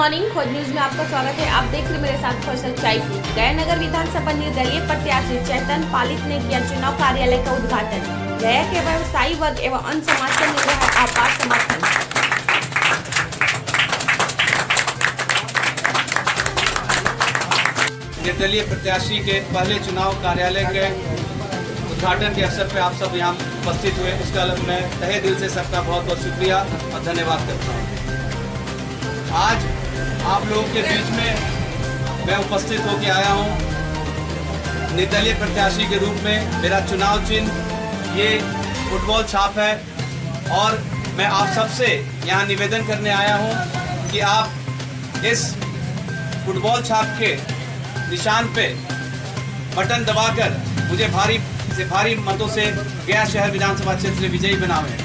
Morning खोज news में आपका स्वागत है। आप देख रहे मेरे साथ फैसल चाइती। गया नगर विधानसभा निर्दलीय प्रत्याशी चेतन पालित ने किया चुनाव कार्यालय का उद्घाटन। गया के व्यवसायी वर्ग एवं अन्य समाज को मिल रहा है आपार समर्थन। निर्दलीय प्रत्याशी के पहले चुनाव कार्यालय के उद्घाटन के अवसर पर आप सब यहाँ उपस्थित हुए, उसका मैं तहे दिल से सबका बहुत बहुत शुक्रिया और धन्यवाद करता हूँ। आज आप लोगों के बीच में मैं उपस्थित होकर आया हूँ निर्दलीय प्रत्याशी के रूप में। मेरा चुनाव चिन्ह ये फुटबॉल छाप है और मैं आप सबसे यहाँ निवेदन करने आया हूँ कि आप इस फुटबॉल छाप के निशान पे बटन दबाकर मुझे भारी मतों से गया शहर विधानसभा क्षेत्र से विजयी बनावें।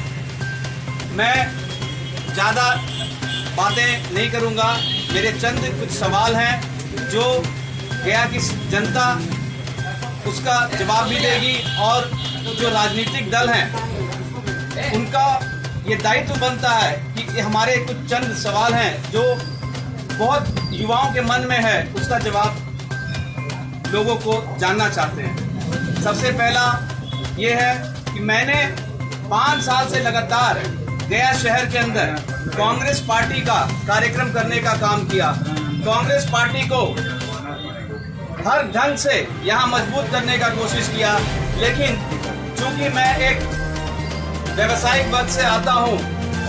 मैं ज़्यादा बातें नहीं करूंगा, मेरे चंद कुछ सवाल हैं जो गया की जनता उसका जवाब भी देगी और जो राजनीतिक दल हैं उनका ये दायित्व बनता है कि हमारे कुछ चंद सवाल हैं जो बहुत युवाओं के मन में है, उसका जवाब लोगों को जानना चाहते हैं। सबसे पहला ये है कि मैंने 5 साल से लगातार गया शहर के अंदर कांग्रेस पार्टी का कार्यक्रम करने का काम किया। कांग्रेस पार्टी को हर ढंग से यहाँ मजबूत करने का कोशिश किया, लेकिन चूंकि मैं एक व्यवसायिक वर्ग से आता हूँ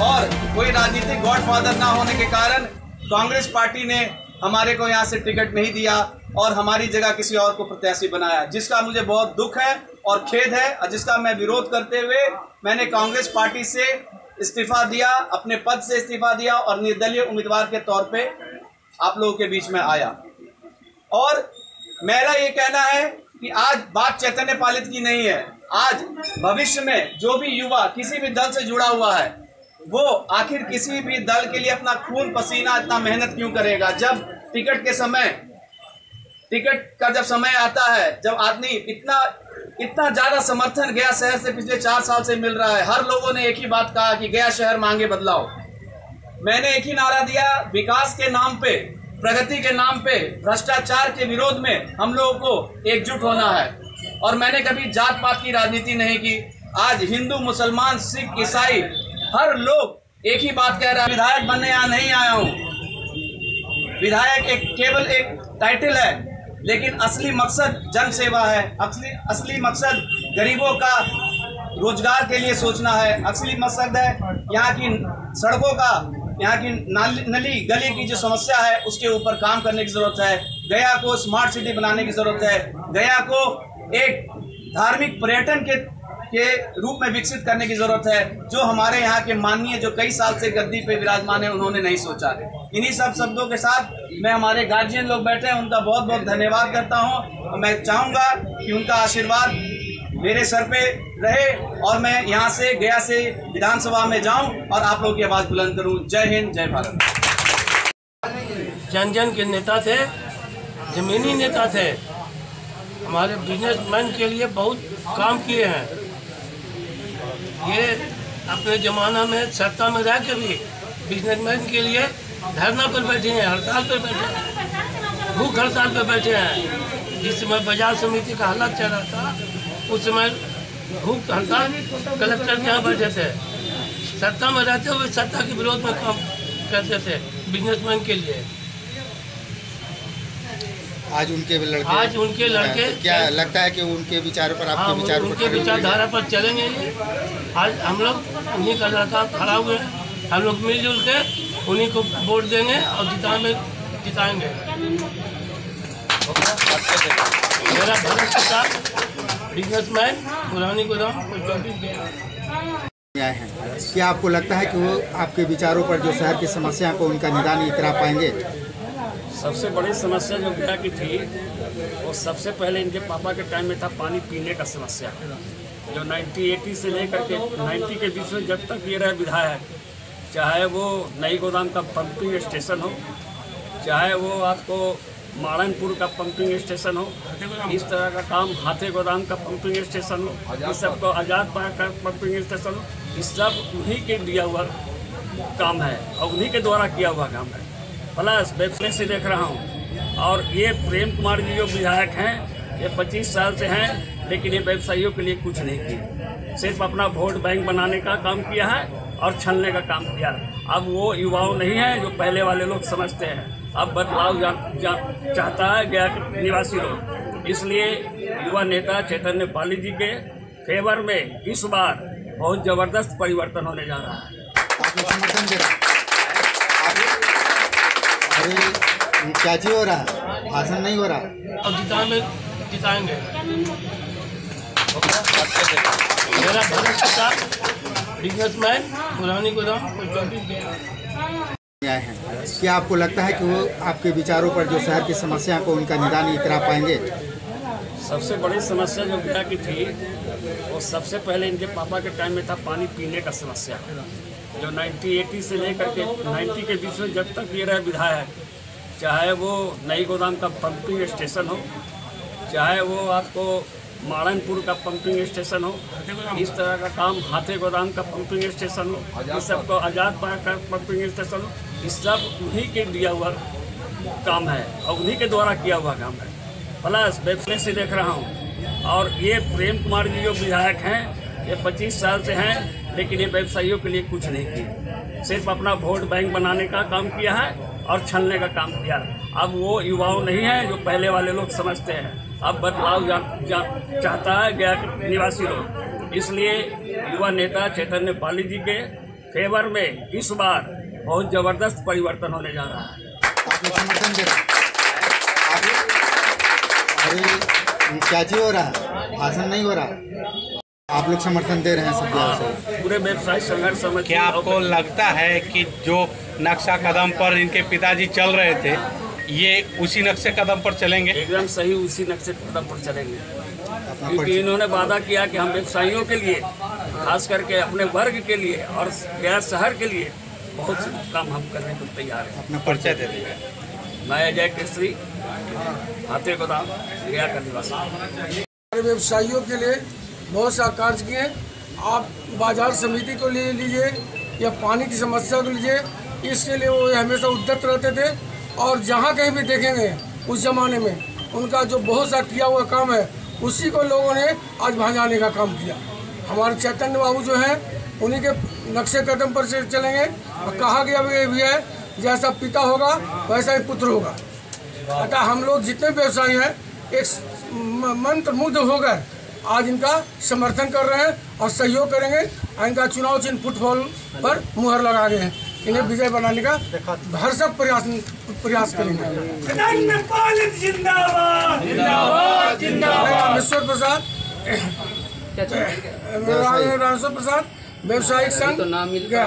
और कोई राजनीतिक गॉडफादर ना होने के कारण कांग्रेस पार्टी ने हमारे को यहाँ से टिकट नहीं दिया और हमारी जगह किसी और को प्रत्याशी बनाया, जिसका मुझे बहुत दुख है और खेद है और जिसका मैं विरोध करते हुए मैंने कांग्रेस पार्टी से इस्तीफा दिया, अपने पद से इस्तीफा दिया और निर्दलीय उम्मीदवार के तौर पे आप लोगों के बीच में आया। और मेरा ये कहना है कि आज बात चैतन्य पालित की नहीं है। आज भविष्य में जो भी युवा किसी भी दल से जुड़ा हुआ है वो आखिर किसी भी दल के लिए अपना खून पसीना इतना मेहनत क्यों करेगा। जब टिकट का जब समय आता है, जब आदमी इतना ज्यादा समर्थन गया शहर से पिछले 4 साल से मिल रहा है, हर लोगों ने एक ही बात कहा कि गया शहर मांगे बदलाव। मैंने एक ही नारा दिया, विकास के नाम पे, प्रगति के नाम पे, भ्रष्टाचार के विरोध में हम लोगों को एकजुट होना है। और मैंने कभी जात पात की राजनीति नहीं की। आज हिंदू, मुसलमान, सिख, ईसाई हर लोग एक ही बात कह रहा है। विधायक बनने यहाँ नहीं आया हूँ। विधायक केवल एक टाइटल है, लेकिन असली मकसद जन सेवा है। असली मकसद गरीबों का रोजगार के लिए सोचना है। असली मकसद है यहाँ की सड़कों का, यहाँ की नली गली की जो समस्या है उसके ऊपर काम करने की जरूरत है। गया को स्मार्ट सिटी बनाने की जरूरत है। गया को एक धार्मिक पर्यटन के रूप में विकसित करने की जरूरत है, जो हमारे यहाँ के माननीय जो कई साल से गद्दी पे विराजमान है उन्होंने नहीं सोचा। इन्हीं सब शब्दों के साथ मैं हमारे गार्जियन लोग बैठे हैं उनका बहुत बहुत धन्यवाद करता हूँ और मैं चाहूँगा कि उनका आशीर्वाद मेरे सर पे रहे और मैं यहाँ से गया से विधानसभा में जाऊँ और आप लोगों की आवाज़ बुलंद करूँ। जय हिंद, जय भारत। जन जन के नेता थे, जमीनी नेता थे, हमारे बिजनेसमैन के लिए बहुत काम किए हैं। ये अपने ज़माना में सत्ता में रह के भी बिजनेसमैन के लिए धरना पर बैठे हैं, हड़ताल पर बैठे हैं, भूख हड़ताल पर बैठे हैं। जिस समय बाजार समिति का हालत चल रहा था उस समय भूख हड़ताल कलेक्टर के यहाँ बैठे थे। सत्ता में रहते हुए सत्ता के विरोध में काम करते थे बिजनेसमैन के लिए। आज उनके लड़के क्या लगता है कि उनके विचारों पर, आपके विचारों पर, उनके विचारधारा पर चलेंगे। आज हम लोग उन्हीं का लड़का खड़ा हुए, हम लोग मिलजुल के उन्हीं को वोट देंगे और जिताएंगे। मेरा भरत प्रताप, बिजनेसमैन, पुरानी गोदाम। क्या आपको लगता है कि वो आपके विचारों पर, जो शहर की समस्या को, उनका निदान करा पाएंगे? सबसे बड़ी समस्या जो गया की थी वो सबसे पहले इनके पापा के टाइम में था पानी पीने का समस्या, जो 1980 से लेकर के 90 के बीच में जब तक ये रहे विधायक, चाहे वो नई गोदाम का पंपिंग स्टेशन हो, चाहे वो आपको माड़नपुर का पंपिंग स्टेशन हो, इस तरह का काम हाथे गोदाम का पंपिंग स्टेशन हो, इस सबको आज़ाद पार्क का पंपिंग स्टेशन हो, इस सब उन्हीं के दिया हुआ काम है और उन्हीं के द्वारा किया हुआ काम है। प्लस वेबसाइट से देख रहा हूँ। और ये प्रेम कुमार जी जो विधायक हैं, ये 25 साल से हैं, लेकिन ये व्यवसायियों के लिए कुछ नहीं किया। सिर्फ अपना वोट बैंक बनाने का काम किया है और छलने का काम किया है। अब वो युवाओं नहीं है जो पहले वाले लोग समझते हैं। अब बदलाव चाहता है गया के निवासी लोग। इसलिए युवा नेता चैतन्य पाली जी के फेवर में इस बार बहुत जबरदस्त परिवर्तन होने जा रहा है। आप लोग समर्थन दे रहे हैं। अरे क्या चीज हो रहा है? भाषण नहीं हो रहा। और जिताएंगे। मेरा भरत प्रताप, बिजनेसमैन, पुरानी गोदाम, आए हैं। क्या आपको लगता है कि वो आपके विचारों पर जो शहर की समस्या को उनका निदान करा पाएंगे? सबसे बड़ी समस्या जो गया की थी वो सबसे पहले इनके पापा के टाइम में था पानी पीने का समस्या, जो 1980 से लेकर के 90 के बीच में जब तक ये रहे विधायक, चाहे वो नई गोदाम का पंपिंग स्टेशन हो, चाहे वो आपको माड़नपुर का पंपिंग स्टेशन हो, इस तरह का काम हाथे गोदाम का पंपिंग स्टेशन हो, इस सब को आज़ाद पार्क का पंपिंग स्टेशन हो, इस सब उन्हीं के दिया हुआ काम है और उन्हीं के द्वारा किया हुआ काम है। प्लस वेबसाइट से देख रहा हूँ। और ये प्रेम कुमार जी जो विधायक हैं, ये 25 साल से हैं, लेकिन ये व्यवसायियों के लिए कुछ नहीं किया। सिर्फ अपना वोट बैंक बनाने का काम किया है और छलने का काम किया है। अब वो युवाओं नहीं है जो पहले वाले लोग समझते हैं। अब बदलाव चाहता है गया के निवासी लोग। इसलिए युवा नेता चैतन्य पाली जी के फेवर में इस बार बहुत जबरदस्त परिवर्तन होने जा रहा है। आप लोग समर्थन दे रहे हैं। अरे क्या चीज हो रहा है? भाषण नहीं हो रहा। आप लोग समर्थन दे रहे हैं सब जगह से। पूरे व्यवसायिक संघर्ष समिति। क्या आपको लगता है कि जो नक्शा कदम पर इनके पिताजी चल रहे थे, ये उसी नक्शे कदम पर चलेंगे? एकदम सही, उसी नक्शे कदम पर चलेंगे, क्योंकि इन्होंने वादा किया कि हम व्यवसायियों के लिए, खास करके अपने वर्ग के लिए और गया शहर के लिए बहुत से काम हम करने को तैयार हैं। अपना परिचय दे देंगे। मैं अजय केसरी, हाथे गोदाम, गया का निवासी। व्यवसायियों के लिए बहुत सा कार्य किए। आप बाजार समिति को ले लीजिए या पानी की समस्या को लीजिए, इसके लिए वो हमेशा उद्यत रहते थे। और जहाँ कहीं भी देखेंगे उस ज़माने में उनका जो बहुत सा किया हुआ काम है, उसी को लोगों ने आज भंजाने का काम किया। हमारे चैतन्य बाबू जो हैं, उन्हीं के नक्शे कदम पर से चलेंगे। और कहा गया भी है, जैसा पिता होगा वैसा ही पुत्र होगा। अतः हम लोग जितने व्यवसायी हैं एक मंत्र मुग्ध होकर आज इनका समर्थन कर रहे हैं और सहयोग करेंगे। इनका चुनाव चिन्ह फुटबॉल पर मुहर लगा गए हैं। इन्हें विजय बनाने का भरसक प्रयास करेंगे। रामेश्वर प्रसाद, रामेश्वर प्रसाद, व्यवसायिक संघ गया।